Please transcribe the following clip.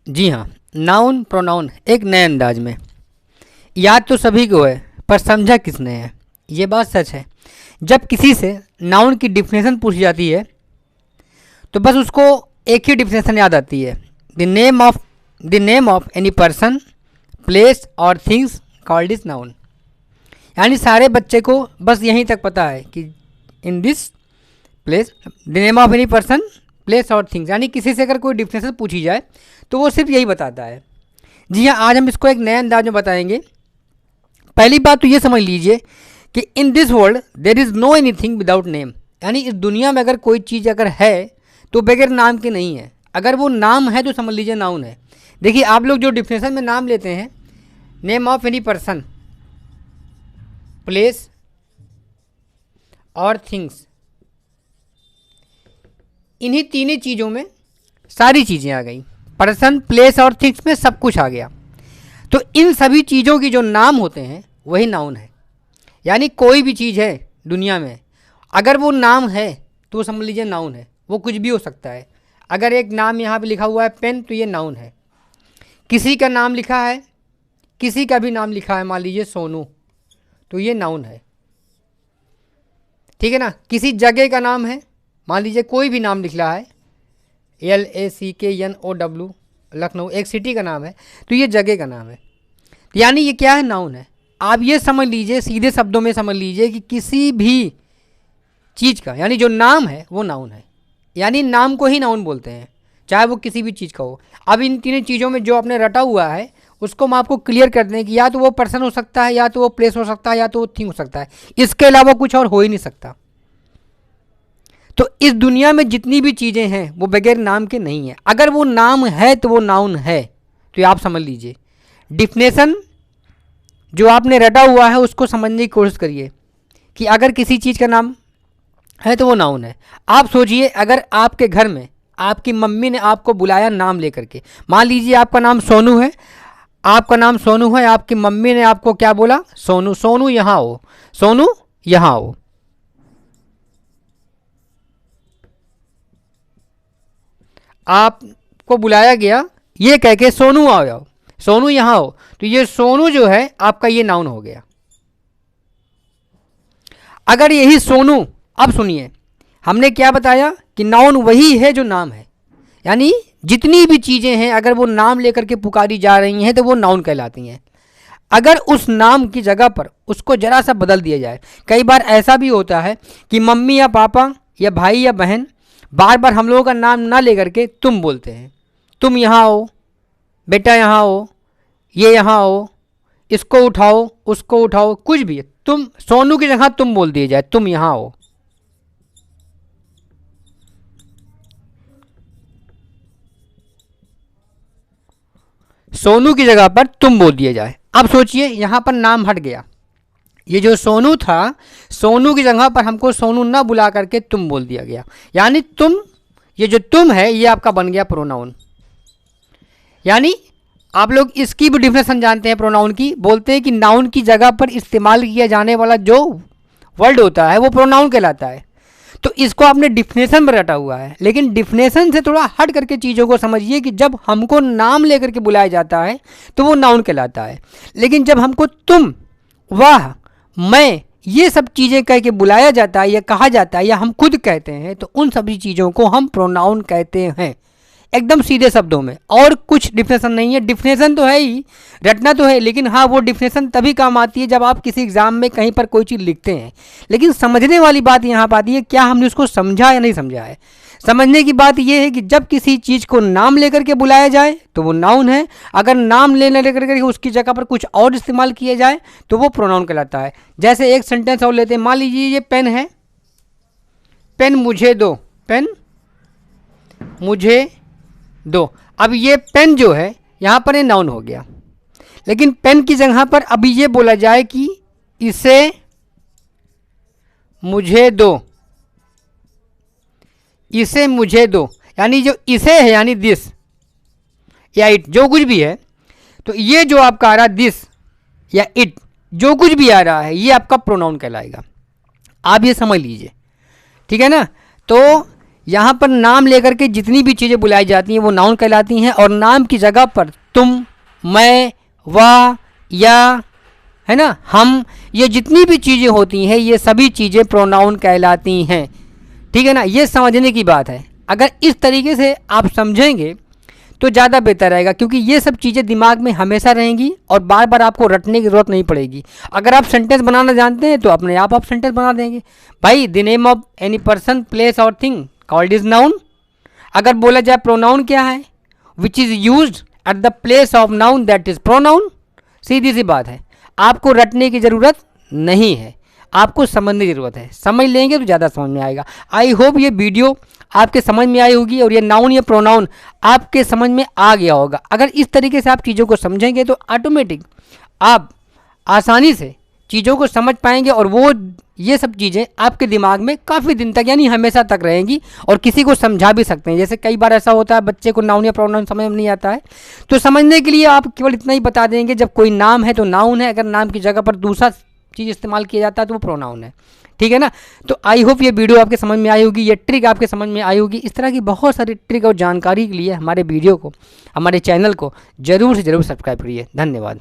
जी हाँ, noun pronoun एक नए अंदाज में। याद तो सभी को है, पर समझा किसने है, ये बात सच है। जब किसी से नाउन की डिफिनेशन पूछी जाती है तो बस उसको एक ही डिफिनेशन याद आती है, the name of any person, place और थिंग्स कॉल्ड इज नाउन। यानी सारे बच्चे को बस यहीं तक पता है कि in this place, the name of any person, place और थिंग्स। यानी किसी से अगर कोई डिफिनेशन पूछी जाए तो वो सिर्फ यही बताता है। जी हाँ, आज हम इसको एक नए अंदाज में बताएंगे। पहली बात तो ये समझ लीजिए कि in this world there is know anything without name. यानी इस दुनिया में अगर कोई चीज़ अगर है तो बगैर नाम के नहीं है। अगर वो नाम है तो समझ लीजिए नाउन है। देखिए, आप लोग जो डिफिनेशन में नाम लेते हैं, name of any person, place और थिंग्स, इन्हीं तीनों चीज़ों में सारी चीज़ें आ गई। पर्सन, प्लेस और थिंग्स में सब कुछ आ गया। तो इन सभी चीज़ों की जो नाम होते हैं वही नाउन है। यानी कोई भी चीज़ है दुनिया में, अगर वो नाम है तो वो समझ लीजिए नाउन है। वो कुछ भी हो सकता है। अगर एक नाम यहाँ पे लिखा हुआ है पेन, तो ये नाउन है। किसी का नाम लिखा है, किसी का भी नाम लिखा है, मान लीजिए सोनू, तो ये नाउन है। ठीक है ना। किसी जगह का नाम है, मान लीजिए कोई भी नाम लिख रहा है, LACKNOW, लखनऊ एक सिटी का नाम है, तो ये जगह का नाम है। यानी ये क्या है, नाउन है। आप ये समझ लीजिए, सीधे शब्दों में समझ लीजिए कि किसी भी चीज़ का यानी जो नाम है वो नाउन है। यानी नाम को ही नाउन बोलते हैं, चाहे वो किसी भी चीज़ का हो। अब इन तीनों चीज़ों में जो आपने रटा हुआ है उसको हम आपको क्लियर कर दें कि या तो वो पर्सन हो सकता है, या तो वो प्लेस हो सकता है, या तो वो थिंग हो सकता है। इसके अलावा कुछ और हो ही नहीं सकता। तो इस दुनिया में जितनी भी चीज़ें हैं वो बगैर नाम के नहीं है। अगर वो नाम है तो वो नाउन है। तो ये आप समझ लीजिए। डिफिनेशन जो आपने रटा हुआ है उसको समझने की कोशिश करिए कि अगर किसी चीज़ का नाम है तो वो नाउन है। आप सोचिए, अगर आपके घर में आपकी मम्मी ने आपको बुलाया नाम लेकर के, मान लीजिए आपका नाम सोनू है, आपकी मम्मी ने आपको क्या बोला, सोनू, सोनू यहाँ हो, सोनू यहाँ हो। आपको बुलाया गया ये कह के, सोनू आओ जाओ, सोनू यहाँ हो, तो ये सोनू जो है आपका ये नाउन हो गया। अगर यही सोनू, अब सुनिए, हमने क्या बताया कि नाउन वही है जो नाम है। यानी जितनी भी चीज़ें हैं अगर वो नाम लेकर के पुकारी जा रही हैं तो वो नाउन कहलाती हैं। अगर उस नाम की जगह पर उसको ज़रा सा बदल दिया जाए, कई बार ऐसा भी होता है कि मम्मी या पापा या भाई या बहन बार बार हम लोगों का नाम ना लेकर के तुम बोलते हैं। तुम यहाँ हो, बेटा यहाँ हो, ये यहाँ हो, इसको उठाओ, उसको उठाओ, कुछ भी। तुम, सोनू की जगह तुम बोल दिए जाए, तुम यहाँ हो। सोनू की जगह पर तुम बोल दिया जाए। अब सोचिए, यहाँ पर नाम हट गया। ये जो सोनू था, सोनू की जगह पर हमको सोनू ना बुला करके तुम बोल दिया गया। यानी तुम, ये जो तुम है ये आपका बन गया प्रोनाउन। यानी आप लोग इसकी भी डिफिनेशन जानते हैं प्रोनाउन की। बोलते हैं कि नाउन की जगह पर इस्तेमाल किया जाने वाला जो वर्ड होता है वो प्रोनाउन कहलाता है। तो इसको आपने डिफिनेशन में रटा हुआ है, लेकिन डिफिनेशन से थोड़ा हट करके चीज़ों को समझिए कि जब हमको नाम लेकर के बुलाया जाता है तो वो नाउन कहलाता है। लेकिन जब हमको तुम, वह, मैं, ये सब चीज़ें कह के बुलाया जाता है या कहा जाता है या हम खुद कहते हैं, तो उन सभी चीज़ों को हम प्रोनाउन कहते हैं, एकदम सीधे शब्दों में। और कुछ डिफिनेशन नहीं है। डिफिनेशन तो है ही, रटना तो है, लेकिन हाँ, वो डिफिनेशन तभी काम आती है जब आप किसी एग्जाम में कहीं पर कोई चीज़ लिखते हैं। लेकिन समझने वाली बात यहाँ पर आती है, क्या हमने उसको समझा या नहीं समझा है। समझने की बात यह है कि जब किसी चीज़ को नाम लेकर के बुलाया जाए तो वो नाउन है। अगर नाम लेने लेकर के उसकी जगह पर कुछ और इस्तेमाल किया जाए तो वो प्रोनाउन कहलाता है। जैसे एक सेंटेंस और लेते हैं, मान लीजिए ये पेन है, पेन मुझे दो, पेन मुझे दो। अब ये पेन जो है यहाँ पर ये नाउन हो गया, लेकिन पेन की जगह पर अभी ये बोला जाए कि इसे मुझे दो, इसे मुझे दो। यानी जो इसे है यानी दिस या इट, जो कुछ भी है, तो ये जो आपका आ रहा है दिस या इट, जो कुछ भी आ रहा है ये आपका प्रोनाउन कहलाएगा। आप ये समझ लीजिए, ठीक है ना। तो यहाँ पर नाम लेकर के जितनी भी चीज़ें बुलाई जाती हैं वो नाउन कहलाती हैं, और नाम की जगह पर तुम, मैं, वह, या, है ना, हम, ये जितनी भी चीज़ें होती हैं ये सभी चीज़ें प्रोनाउन कहलाती हैं। ठीक है ना, ये समझने की बात है। अगर इस तरीके से आप समझेंगे तो ज़्यादा बेहतर रहेगा, क्योंकि ये सब चीज़ें दिमाग में हमेशा रहेंगी और बार बार आपको रटने की ज़रूरत नहीं पड़ेगी। अगर आप सेंटेंस बनाना जानते हैं तो अपने आप सेंटेंस बना देंगे। भाई the name of any person, place और थिंग कॉल्ड इज नाउन। अगर बोला जाए प्रोनाउन क्या है, which is used at the place of noun, that is pronoun. सीधी सी बात है, आपको रटने की ज़रूरत नहीं है, आपको समझने की ज़रूरत है। समझ लेंगे तो ज़्यादा समझ में आएगा। आई होप ये वीडियो आपके समझ में आई होगी और ये नाउन या प्रोनाउन आपके समझ में आ गया होगा। अगर इस तरीके से आप चीज़ों को समझेंगे तो ऑटोमेटिक आप आसानी से चीज़ों को समझ पाएंगे, और वो ये सब चीज़ें आपके दिमाग में काफ़ी दिन तक यानी हमेशा तक रहेंगी, और किसी को समझा भी सकते हैं। जैसे कई बार ऐसा होता है बच्चे को नाउन या प्रोनाउन समझ में नहीं आता है, तो समझने के लिए आप केवल इतना ही बता देंगे, जब कोई नाम है तो नाउन है, अगर नाम की जगह पर दूसरा चीज़ इस्तेमाल किया जाता है तो वो प्रोनाउन है। ठीक है ना। तो आई होप ये वीडियो आपके समझ में आई होगी, ये ट्रिक आपके समझ में आई होगी। इस तरह की बहुत सारी ट्रिक और जानकारी के लिए हमारे वीडियो को, हमारे चैनल को ज़रूर से ज़रूर सब्सक्राइब करिए। धन्यवाद।